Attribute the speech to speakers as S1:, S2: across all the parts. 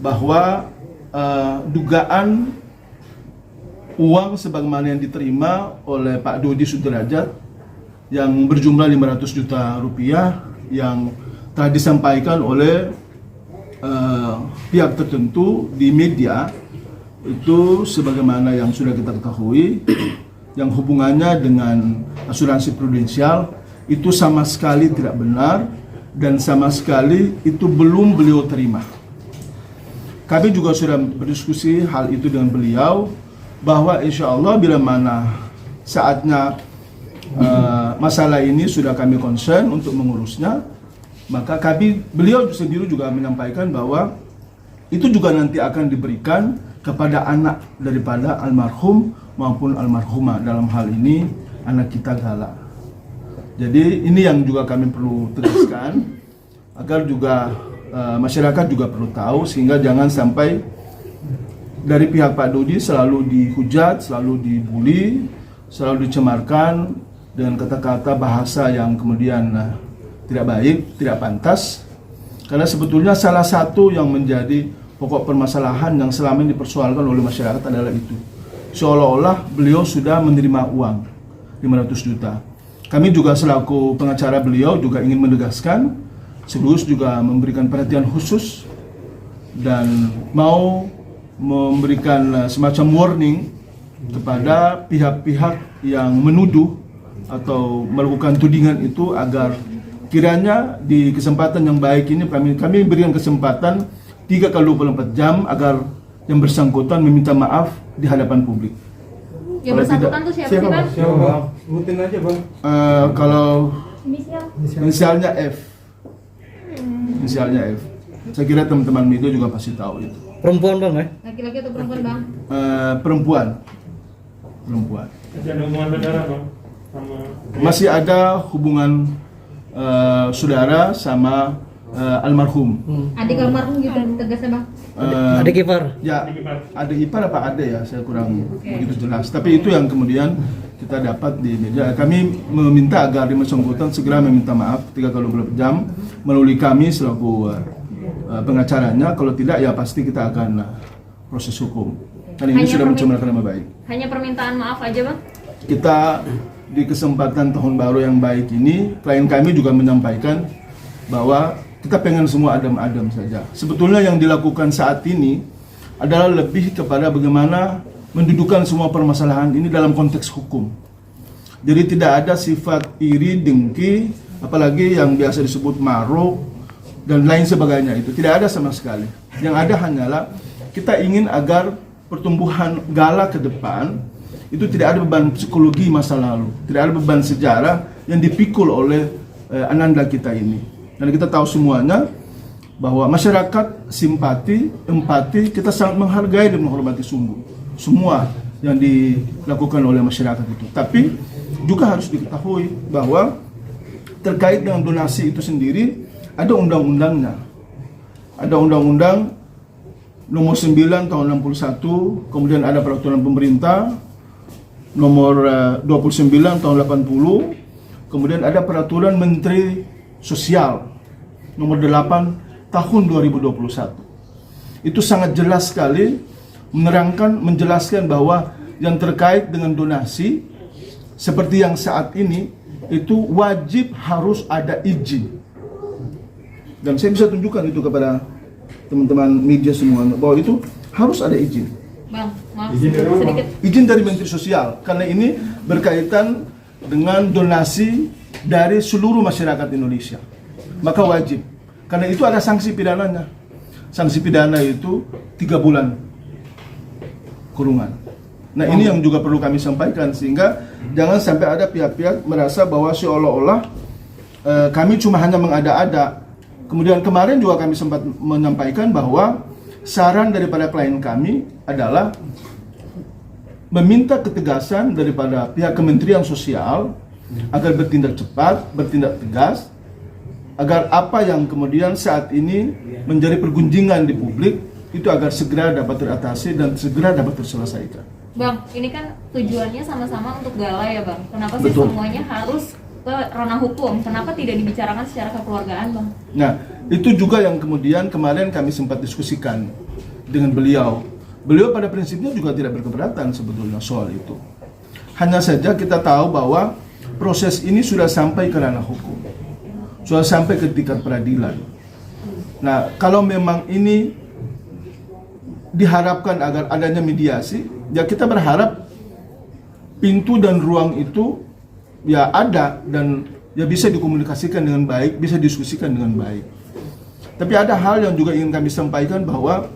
S1: bahwa dugaan uang sebagaimana yang diterima oleh Pak Dodi Sudrajat yang berjumlah 500 juta rupiah yang telah disampaikan oleh pihak tertentu di media itu sebagaimana yang sudah kita ketahui yang hubungannya dengan asuransi prudensial itu sama sekali tidak benar dan sama sekali itu belum beliau terima. Kami juga sudah berdiskusi hal itu dengan beliau bahwa insya Allah bila mana saatnya masalah ini sudah kami concern untuk mengurusnya, maka beliau sendiri juga menyampaikan bahwa itu juga nanti akan diberikan kepada anak daripada almarhum maupun almarhumah, dalam hal ini anak kita Gala. Jadi ini yang juga kami perlu tegaskan agar juga masyarakat juga perlu tahu sehingga jangan sampai dari pihak Pak Dodi selalu dihujat, selalu dibully, selalu dicemarkan dengan kata-kata bahasa yang kemudian tidak baik, tidak pantas. Karena sebetulnya salah satu yang menjadi pokok permasalahan yang selama ini dipersoalkan oleh masyarakat adalah itu. Seolah-olah beliau sudah menerima uang 500 juta. Kami juga selaku pengacara beliau juga ingin menegaskan, sekaligus juga memberikan perhatian khusus dan mau memberikan semacam warning kepada pihak-pihak yang menuduh atau melakukan tudingan itu agar kiranya di kesempatan yang baik ini kami berikan kesempatan 3x24 jam agar yang bersangkutan meminta maaf di hadapan publik.
S2: Yang bersangkutan tuh siapa sih, Bang?
S3: Siapa, Bang? Sebutin aja, Bang.
S1: Kalau inisialnya F. Inisialnya F. Saya kira teman-teman media juga pasti tahu itu.
S4: Perempuan, Bang, ya?
S2: Laki-laki atau perempuan, Bang?
S1: Perempuan.
S3: Ada hubungan saudara, Bang? Sama
S1: Masih ada hubungan saudara sama almarhum.
S2: Adik almarhum gitu tegasnya, Bang?
S4: Adik ipar.
S1: Ya, adik ipar apa ade ya, saya kurang begitu jelas. Tapi itu yang kemudian kita dapat di media. Kami meminta agar yang bersangkutan segera meminta maaf 3x24 jam melalui kami selaku pengacaranya. Kalau tidak ya pasti kita akan proses hukum. Dan ini sudah mencemarkan nama baik.
S2: Hanya permintaan maaf aja, Bang?
S1: Kita di kesempatan tahun baru yang baik ini, klien kami juga menyampaikan bahwa kita pengen semua adem-adem saja. Sebetulnya yang dilakukan saat ini adalah lebih kepada bagaimana mendudukan semua permasalahan ini dalam konteks hukum. Jadi tidak ada sifat iri, dengki, apalagi yang biasa disebut maruk dan lain sebagainya, itu tidak ada sama sekali. Yang ada hanyalah kita ingin agar pertumbuhan Gala ke depan itu tidak ada beban psikologi masa lalu, tidak ada beban sejarah yang dipikul oleh ananda kita ini. Dan kita tahu semuanya bahwa masyarakat simpati, empati, kita sangat menghargai dan menghormati sungguh semua yang dilakukan oleh masyarakat itu. Tapi juga harus diketahui bahwa terkait dengan donasi itu sendiri ada undang-undangnya. Ada undang-undang nomor 9 tahun 61, kemudian ada peraturan pemerintah nomor 29 tahun 80, kemudian ada peraturan Menteri Sosial nomor 8 tahun 2021. Itu sangat jelas sekali menjelaskan bahwa yang terkait dengan donasi seperti yang saat ini itu wajib harus ada izin. Dan saya bisa tunjukkan itu kepada teman-teman media semuanya bahwa itu harus ada izin.
S2: Bang, maaf sedikit.
S1: Izin dari Menteri Sosial karena ini berkaitan dengan donasi dari seluruh masyarakat Indonesia. Maka wajib. Karena itu ada sanksi pidananya. Sanksi pidana itu 3 bulan kurungan. Nah, ini yang juga perlu kami sampaikan sehingga jangan sampai ada pihak-pihak merasa bahwa seolah-olah kami cuma hanya mengada-ada. Kemudian kemarin juga kami sempat menyampaikan bahwa saran daripada klien kami adalah meminta ketegasan daripada pihak Kementerian Sosial agar bertindak cepat, bertindak tegas, agar apa yang kemudian saat ini menjadi pergunjingan di publik itu agar segera dapat teratasi dan segera dapat terselesaikan.
S2: Bang, ini kan tujuannya sama-sama untuk Gala ya, Bang. Kenapa sih
S1: Betul.
S2: semuanya harus ke ranah hukum, kenapa tidak dibicarakan secara kekeluargaan, Bang?
S1: Nah, itu juga yang kemudian kemarin kami sempat diskusikan dengan beliau. Beliau pada prinsipnya juga tidak berkeberatan sebetulnya soal itu. Hanya saja kita tahu bahwa proses ini sudah sampai ke ranah hukum, sudah sampai ke tingkat peradilan. Nah, kalau memang ini diharapkan agar adanya mediasi, ya kita berharap pintu dan ruang itu ya ada dan ya bisa dikomunikasikan dengan baik, bisa diskusikan dengan baik. Tapi ada hal yang juga ingin kami sampaikan bahwa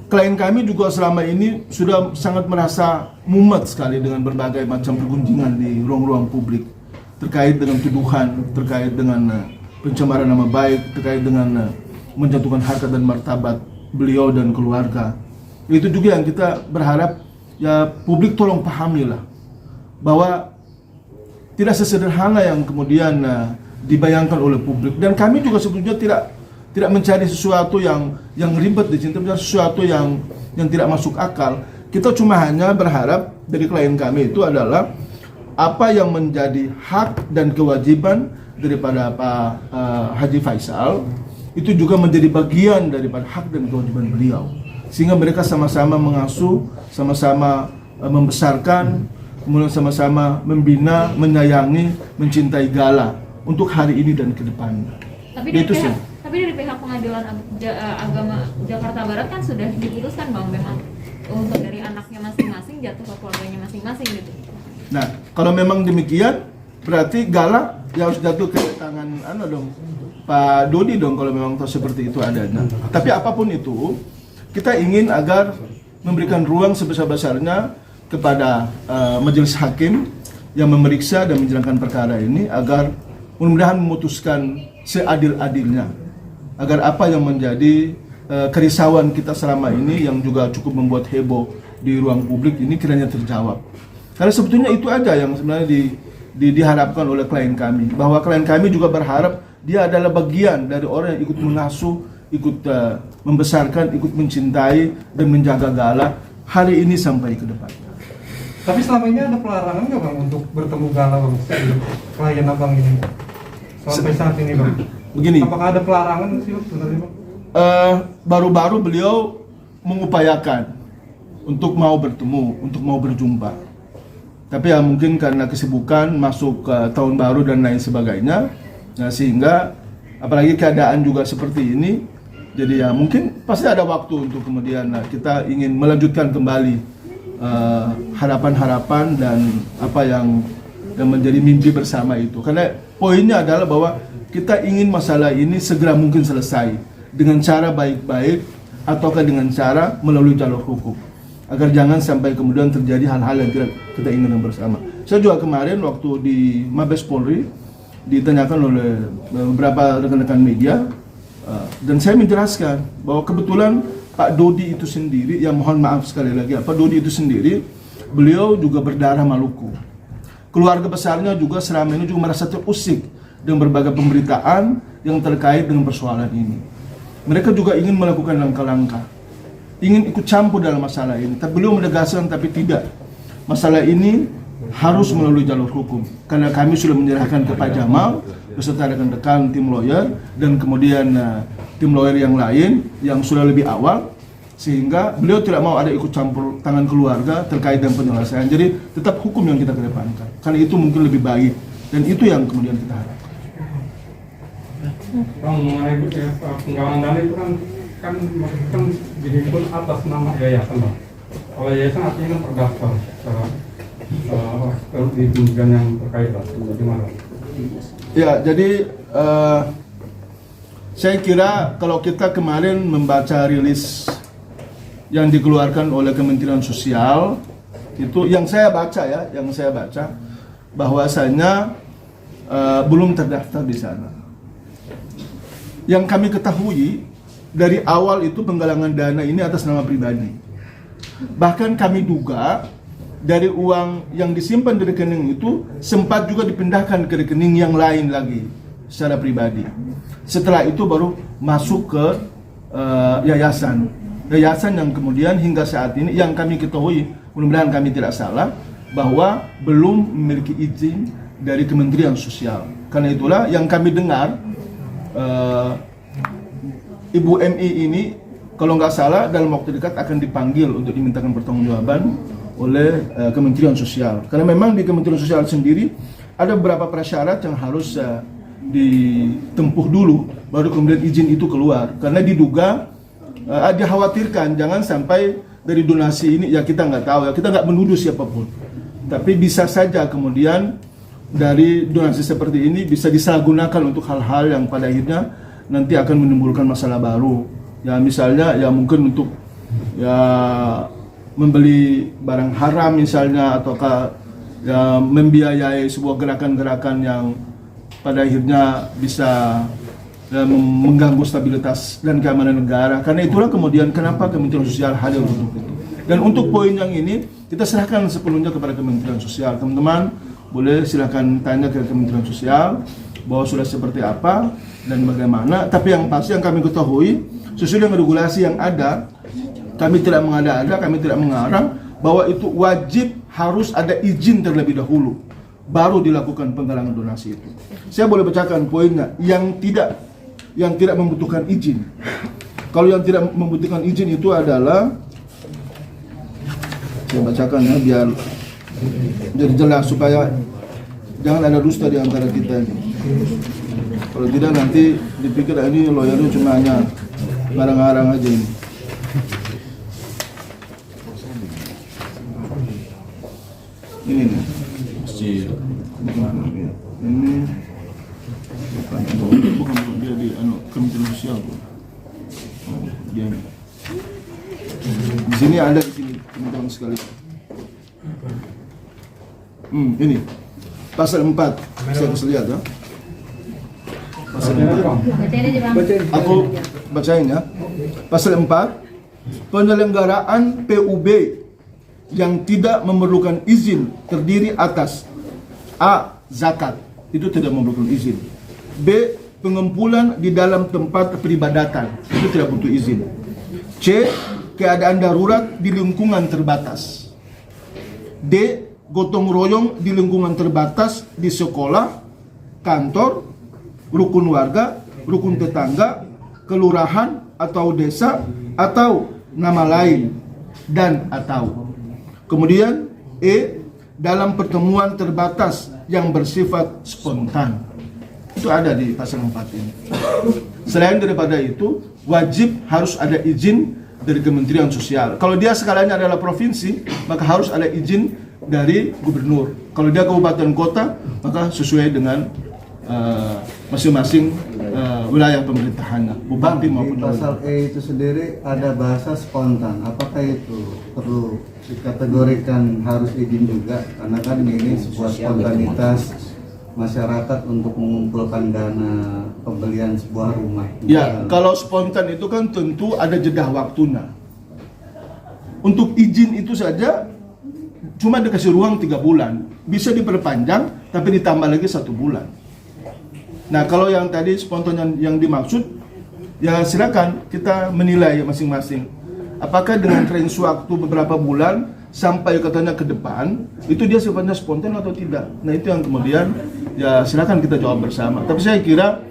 S1: klien kami juga selama ini sudah sangat merasa mumet sekali dengan berbagai macam pergunjingan di ruang-ruang publik terkait dengan tuduhan, terkait dengan pencemaran nama baik, terkait dengan menjatuhkan harkat dan martabat beliau dan keluarga. Itu juga yang kita berharap ya publik tolong pahamilah bahwa tidak sesederhana yang kemudian dibayangkan oleh publik, dan kami juga sebetulnya tidak mencari sesuatu yang ribet di sini, mencari sesuatu yang tidak masuk akal. Kita cuma hanya berharap dari klien kami itu adalah apa yang menjadi hak dan kewajiban daripada Pak Haji Faisal itu juga menjadi bagian daripada hak dan kewajiban beliau, sehingga mereka sama-sama mengasuh, sama-sama membesarkan, kemudian sama-sama membina, menyayangi, mencintai Gala untuk hari ini dan ke depannya.
S2: Tapi dari pihak Pengadilan Agama Jakarta Barat kan sudah diputuskan, Bang, memang untuk dari anaknya masing-masing jatuh ke keluarganya masing-masing gitu.
S1: Nah, kalau memang demikian berarti Gala ya harus jatuh ke tangan Pak Dodi dong, kalau memang seperti itu adanya. Tapi apapun itu, kita ingin agar memberikan ruang sebesar-besarnya kepada majelis hakim yang memeriksa dan menjalankan perkara ini agar mudah-mudahan memutuskan seadil-adilnya, agar apa yang menjadi kerisauan kita selama ini yang juga cukup membuat heboh di ruang publik ini kiranya terjawab. Karena sebetulnya itu aja yang sebenarnya diharapkan oleh klien kami, bahwa klien kami juga berharap dia adalah bagian dari orang yang ikut mengasuh, ikut membesarkan, ikut mencintai dan menjaga Gala hari ini sampai ke depan.
S3: Tapi selama ini ada pelarangan nggak, Bang, untuk bertemu Gala, Bang, klien Abang ini sampai saat ini, Bang?
S1: Begini,
S3: apakah ada pelarangan sih, Bang, sebenarnya, Bang?
S1: Baru-baru beliau mengupayakan untuk mau bertemu, untuk mau berjumpa. Tapi ya mungkin karena kesibukan masuk ke tahun baru dan lain sebagainya, nah sehingga apalagi keadaan juga seperti ini, jadi ya mungkin pasti ada waktu untuk kemudian kita ingin melanjutkan kembali harapan-harapan dan apa yang menjadi mimpi bersama itu. Karena poinnya adalah bahwa kita ingin masalah ini segera mungkin selesai dengan cara baik-baik ataukah dengan cara melalui jalur hukum, agar jangan sampai kemudian terjadi hal-hal yang tidak kita inginkan bersama. Saya juga kemarin waktu di Mabes Polri ditanyakan oleh beberapa rekan-rekan media, dan saya menjelaskan bahwa kebetulan Pak Dodi itu sendiri, yang mohon maaf sekali lagi, Pak Dodi itu sendiri, beliau juga berdarah Maluku. Keluarga besarnya juga selama ini juga merasa terusik dengan berbagai pemberitaan yang terkait dengan persoalan ini. Mereka juga ingin melakukan langkah-langkah, ingin ikut campur dalam masalah ini. Tapi beliau menegaskan, tapi tidak. Masalah ini harus melalui jalur hukum. Karena kami sudah menyerahkan ke Pak Jamal beserta rekan-rekan tim lawyer dan kemudian tim lawyer yang lain yang sudah lebih awal, sehingga beliau tidak mau ada ikut campur tangan keluarga terkait dengan penyelesaian. Jadi tetap hukum yang kita kedepankan. Karena itu mungkin lebih baik dan itu yang kemudian kita harapkan.
S3: Bang, mengenai penggalangan dana itu kan dihimpun atas nama yayasan, Bang. Kalau yayasan artinya kan terdaftar di kementerian yang terkait, Bang. Bagaimana?
S1: Ya, jadi saya kira kalau kita kemarin membaca rilis yang dikeluarkan oleh Kementerian Sosial, itu yang saya baca bahwasanya belum terdaftar di sana. Yang kami ketahui dari awal itu penggalangan dana ini atas nama pribadi. Bahkan kami duga dari uang yang disimpan di rekening itu sempat juga dipindahkan ke rekening yang lain lagi secara pribadi. Setelah itu baru masuk ke yayasan yang kemudian hingga saat ini yang kami ketahui, mudah-mudahan kami tidak salah, bahwa belum memiliki izin dari Kementerian Sosial. Karena itulah yang kami dengar Ibu MI ini kalau nggak salah dalam waktu dekat akan dipanggil untuk dimintakan pertanggungjawaban oleh Kementerian Sosial. Karena memang di Kementerian Sosial sendiri ada beberapa prasyarat yang harus ditempuh dulu baru kemudian izin itu keluar. Karena diduga dikhawatirkan jangan sampai dari donasi ini, ya kita nggak tahu ya, kita nggak menuduh siapapun. Tapi bisa saja kemudian dari donasi seperti ini bisa disalahgunakan untuk hal-hal yang pada akhirnya nanti akan menimbulkan masalah baru. Ya misalnya ya mungkin untuk ya membeli barang haram misalnya, ataukah ya membiayai sebuah gerakan-gerakan yang pada akhirnya bisa ya, mengganggu stabilitas dan keamanan negara. Karena itulah kemudian kenapa Kementerian Sosial hadir untuk itu. Dan untuk poin yang ini kita serahkan sepenuhnya kepada Kementerian Sosial. Teman-teman boleh silakan tanya ke Kementerian Sosial bahwa sudah seperti apa dan bagaimana. Tapi yang pasti yang kami ketahui sesuai dengan regulasi yang ada, kami tidak mengada-ada, kami tidak mengarang bahwa itu wajib harus ada izin terlebih dahulu baru dilakukan penggalangan donasi itu. Saya boleh bacakan poinnya yang tidak membutuhkan izin. Kalau yang tidak membutuhkan izin itu adalah, saya bacakan ya biar jadi jelas supaya jangan ada dusta di antara kita ini. Kalau tidak nanti dipikir ini lawyernya cuma hanya ngarang-ngarang aja ini. Ini nih. Ini bukan dia di Kementerian Sosial. Dia ini. Di sini ada di sini teman-teman sekalian. Ini pasal 4 saya bisa lihat ya. Pasal 4. Aku bacain ya. Pasal 4, penyelenggaraan PUB yang tidak memerlukan izin terdiri atas A. Zakat, itu tidak memerlukan izin. B. Pengumpulan di dalam tempat peribadatan, itu tidak butuh izin. C. Keadaan darurat di lingkungan terbatas. D. Gotong royong di lingkungan terbatas di sekolah, kantor, rukun warga, rukun tetangga, kelurahan atau desa, atau nama lain, dan atau. Kemudian E. Dalam pertemuan terbatas yang bersifat spontan. Itu ada di pasal 4 ini. Selain daripada itu, wajib harus ada izin dari Kementerian Sosial. Kalau dia skalanya adalah provinsi, maka harus ada izin dari gubernur. Kalau dia kabupaten kota, maka sesuai dengan masing-masing wilayah pemerintahannya, bupati maupun
S5: di pasal E itu sendiri ada bahasa spontan. Apakah itu perlu dikategorikan harus izin juga? Karena kan ini sebuah spontanitas masyarakat untuk mengumpulkan dana pembelian sebuah rumah.
S1: Ya, kalau spontan itu kan tentu ada jeda waktunya. Untuk izin itu saja cuma dikasih ruang 3 bulan, bisa diperpanjang tapi ditambah lagi 1 bulan. Nah, kalau yang tadi spontan yang dimaksud, ya silakan kita menilai masing-masing. Apakah dengan range waktu beberapa bulan sampai katanya ke depan, itu dia sifatnya spontan atau tidak? Nah, itu yang kemudian ya silakan kita jawab bersama. Tapi saya kira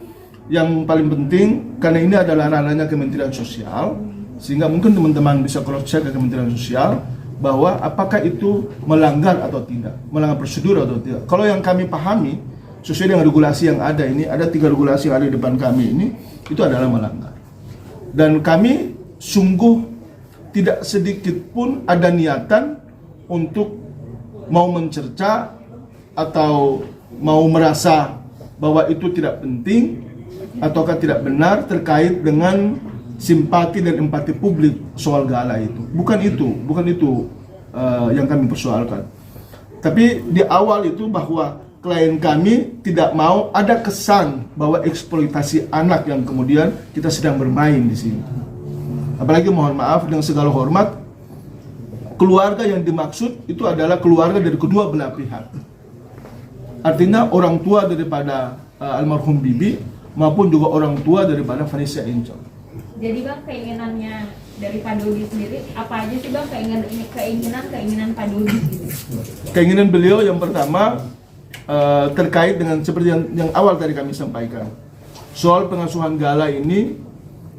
S1: yang paling penting, karena ini adalah ranahnya Kementerian Sosial, sehingga mungkin teman-teman bisa cross-check ke Kementerian Sosial bahwa apakah itu melanggar atau tidak, melanggar prosedur atau tidak. Kalau yang kami pahami, sesuai dengan regulasi yang ada ini, ada 3 regulasi yang ada di depan kami ini, itu adalah melanggar. Dan kami sungguh tidak sedikit pun ada niatan untuk mau mencerca atau mau merasa bahwa itu tidak penting ataukah tidak benar terkait dengan simpati dan empati publik soal gala itu. Bukan itu yang kami persoalkan. Tapi di awal itu bahwa klien kami tidak mau ada kesan bahwa eksploitasi anak yang kemudian kita sedang bermain di sini. Apalagi mohon maaf dengan segala hormat, keluarga yang dimaksud itu adalah keluarga dari kedua belah pihak. Artinya orang tua daripada almarhum Bibi maupun juga orang tua daripada Vanessa Angel.
S2: Jadi Bang, keinginannya dari Pak Dodi sendiri apa aja sih Bang, keinginan Pak Dodi gitu?
S1: Keinginan beliau yang pertama terkait dengan seperti yang awal tadi kami sampaikan soal pengasuhan Gala ini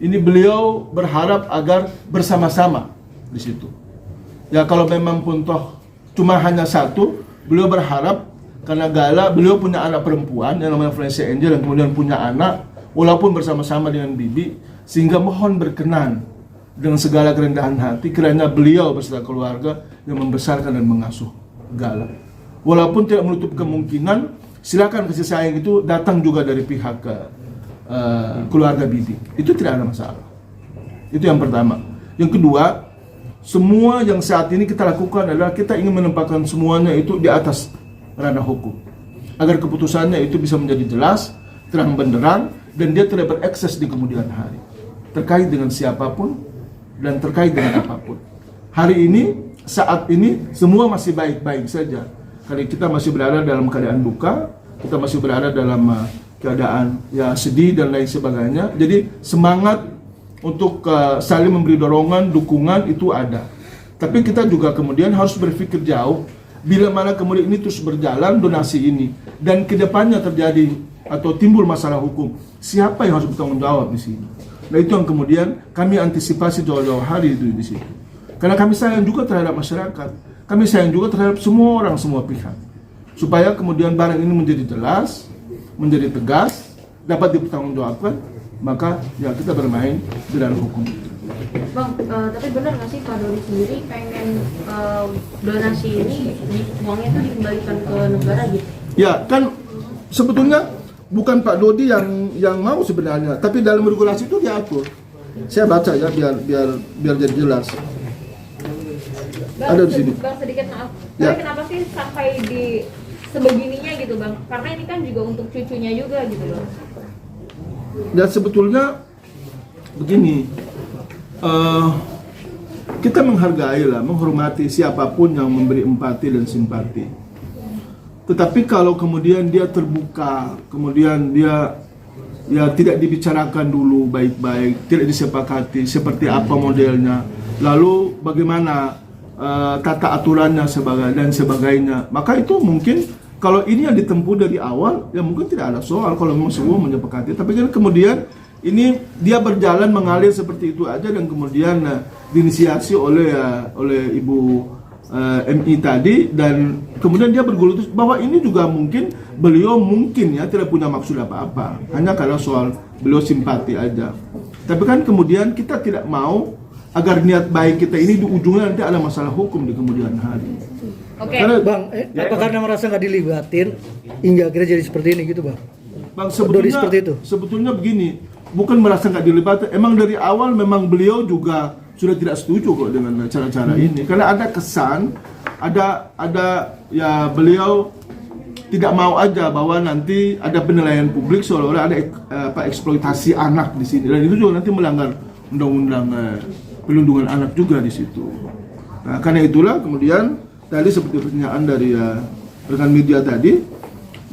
S1: beliau berharap agar bersama-sama di situ. Ya kalau memang pun toh cuma hanya satu, beliau berharap karena Gala beliau punya anak perempuan yang namanya Felicia Angel yang kemudian punya anak walaupun bersama-sama dengan Bibi, sehingga mohon berkenan dengan segala kerendahan hati kiranya beliau beserta keluarga yang membesarkan dan mengasuh Gala. Walaupun tidak menutup kemungkinan silakan kasih sayang itu datang juga dari pihak keluarga Bibi. Itu tidak ada masalah. Itu yang pertama. Yang kedua, semua yang saat ini kita lakukan adalah kita ingin menempatkan semuanya itu di atas ranah hukum. Agar keputusannya itu bisa menjadi jelas, terang benderang, dan dia tidak berekses di kemudian hari. Terkait dengan siapapun dan terkait dengan apapun. Hari ini, saat ini, semua masih baik-baik saja. Karena kita masih berada dalam keadaan duka, kita masih berada dalam keadaan ya sedih dan lain sebagainya. Jadi semangat untuk saling memberi dorongan, dukungan itu ada. Tapi kita juga kemudian harus berpikir jauh. Bila mana kemudian ini terus berjalan donasi ini dan kedepannya terjadi atau timbul masalah hukum, siapa yang harus bertanggung jawab di sini? Nah itu yang kemudian kami antisipasi jauh-jauh hari itu di situ. Karena kami sayang juga terhadap masyarakat. Kami sayang juga terhadap semua orang, semua pihak. Supaya kemudian barang ini menjadi jelas, menjadi tegas, dapat dipertanggungjawabkan, maka ya kita bermain di dalam hukum.
S6: Bang, tapi benar nggak sih Pak Dodi sendiri pengen donasi ini uangnya itu dikembalikan ke negara gitu?
S1: Ya kan sebetulnya bukan Pak Dodi yang mau sebenarnya, tapi dalam regulasi itu diatur. Saya baca ya biar jadi jelas.
S2: Bang,
S1: Ada di sini.
S2: Bang sedikit maaf.
S1: Ya.
S2: Tapi kenapa sih sampai di sebegininya gitu Bang? Karena ini kan juga untuk cucunya juga gitu loh.
S1: Dan sebetulnya begini, kita menghargai lah, menghormati siapapun yang memberi empati dan simpati. Tetapi kalau kemudian dia terbuka, kemudian dia ya tidak dibicarakan dulu baik-baik, tidak disepakati seperti apa modelnya, lalu bagaimana tata aturannya dan sebagainya, maka itu mungkin kalau ini yang ditempuh dari awal ya mungkin tidak ada soal kalau memang semua menyepakati. Tapi kan kemudian ini dia berjalan mengalir seperti itu aja dan kemudian diinisiasi oleh Ibu MI tadi dan kemudian dia bergulut bahwa ini juga mungkin beliau ya tidak punya maksud apa-apa, hanya karena soal beliau simpati aja. Tapi kan kemudian kita tidak mau agar niat baik kita ini di ujungnya nanti ada masalah hukum di kemudian hari.
S2: Oke.
S1: Karena
S4: Bang, apa karena merasa nggak dilibatin hingga akhirnya jadi seperti ini gitu Bang?
S1: Bang
S4: Dodi seperti itu?
S1: sebetulnya begini, bukan merasa nggak dilibatkan. Emang dari awal memang beliau juga sudah tidak setuju kok dengan cara-cara ini. Karena ada kesan, ada ya beliau tidak mau aja bahwa nanti ada penilaian publik seolah-olah ada eksploitasi anak di sini. Dan itu juga nanti melanggar undang-undang perlindungan anak juga di situ. Nah, karena itulah kemudian tadi seperti pertanyaan dari rekan media tadi,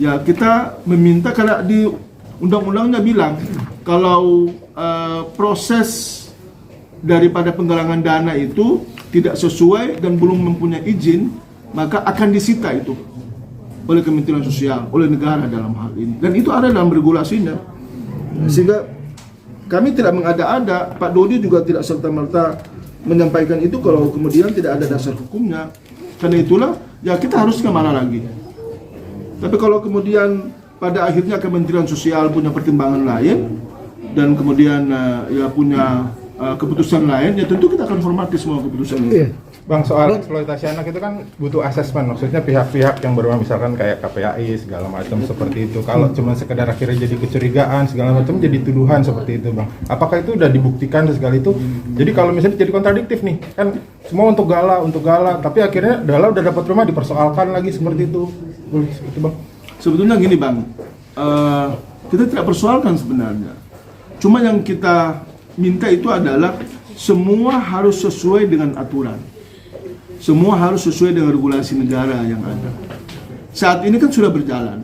S1: ya kita meminta karena di undang-undangnya bilang kalau proses daripada penggalangan dana itu tidak sesuai dan belum mempunyai izin, maka akan disita itu oleh Kementerian Sosial, oleh negara dalam hal ini. Dan itu ada dalam regulasinya. Sehingga kami tidak mengada-ada, Pak Dodi juga tidak serta-merta menyampaikan itu kalau kemudian tidak ada dasar hukumnya. Karena itulah, ya kita harus kemana lagi. Tapi kalau kemudian pada akhirnya Kementerian Sosial punya pertimbangan lain, dan kemudian ya punya keputusan lain, ya tentu kita akan hormati semua keputusan itu.
S4: Iya.
S7: Bang, soal eksploitasi anak itu kan butuh asesmen, maksudnya pihak-pihak yang berwenang misalkan kayak KPAI segala macam seperti itu. Kalau cuma sekedar akhirnya jadi kecurigaan segala macam jadi tuduhan seperti itu, Bang. Apakah itu udah dibuktikan segala itu? Jadi kalau misalnya jadi kontradiktif nih, kan semua untuk Gala, tapi akhirnya Gala udah dapat rumah dipersoalkan lagi seperti itu. Itu, Bang.
S1: Sebetulnya gini, Bang. Kita tidak persoalkan sebenarnya. Cuma yang kita minta itu adalah semua harus sesuai dengan aturan. Semua harus sesuai dengan regulasi negara yang ada. Saat ini kan sudah berjalan.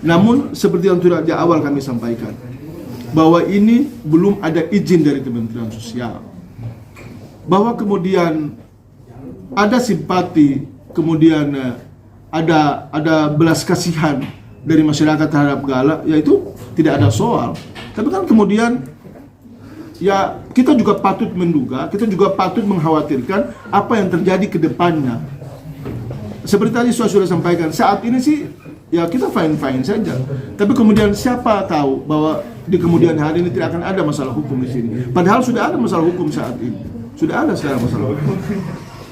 S1: Namun seperti yang sudah di awal kami sampaikan, bahwa ini belum ada izin dari Kementerian Sosial. Bahwa kemudian ada simpati, kemudian ada belas kasihan dari masyarakat terhadap Gala, ya itu tidak ada soal. Tapi kan kemudian ya kita juga patut menduga, kita juga patut mengkhawatirkan apa yang terjadi ke depannya. Seperti tadi saya sudah sampaikan, saat ini sih ya kita fine-fine saja. Tapi kemudian siapa tahu bahwa di kemudian hari ini tidak akan ada masalah hukum di sini. Padahal sudah ada masalah hukum saat ini. Sudah ada sekarang masalah hukum.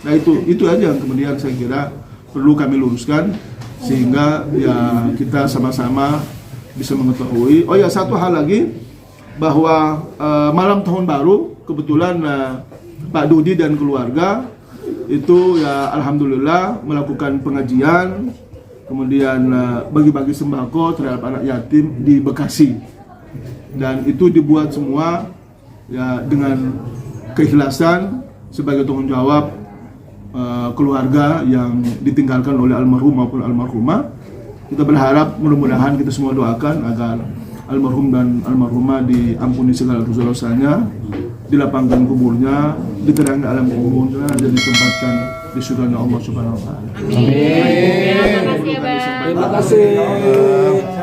S1: Nah itu aja yang kemudian saya kira perlu kami luruskan sehingga ya kita sama-sama bisa mengetahui. Oh ya, satu hal lagi, bahwa malam tahun baru kebetulan Pak Dudi dan keluarga itu ya alhamdulillah melakukan pengajian, kemudian bagi-bagi sembako terhadap anak yatim di Bekasi, dan itu dibuat semua ya dengan keikhlasan sebagai tanggung jawab keluarga yang ditinggalkan oleh almarhum maupun almarhumah. Kita berharap mudah-mudahan kita semua doakan agar almarhum dan almarhumah diampuni segala dosa-dosanya, dilapangkan kuburnya, diterangkan alam kuburnya, dan ditempatkan di surga Allah Subhanahu wa taala.
S2: Amin. Terima kasih ya, Bang.
S8: Terima kasih.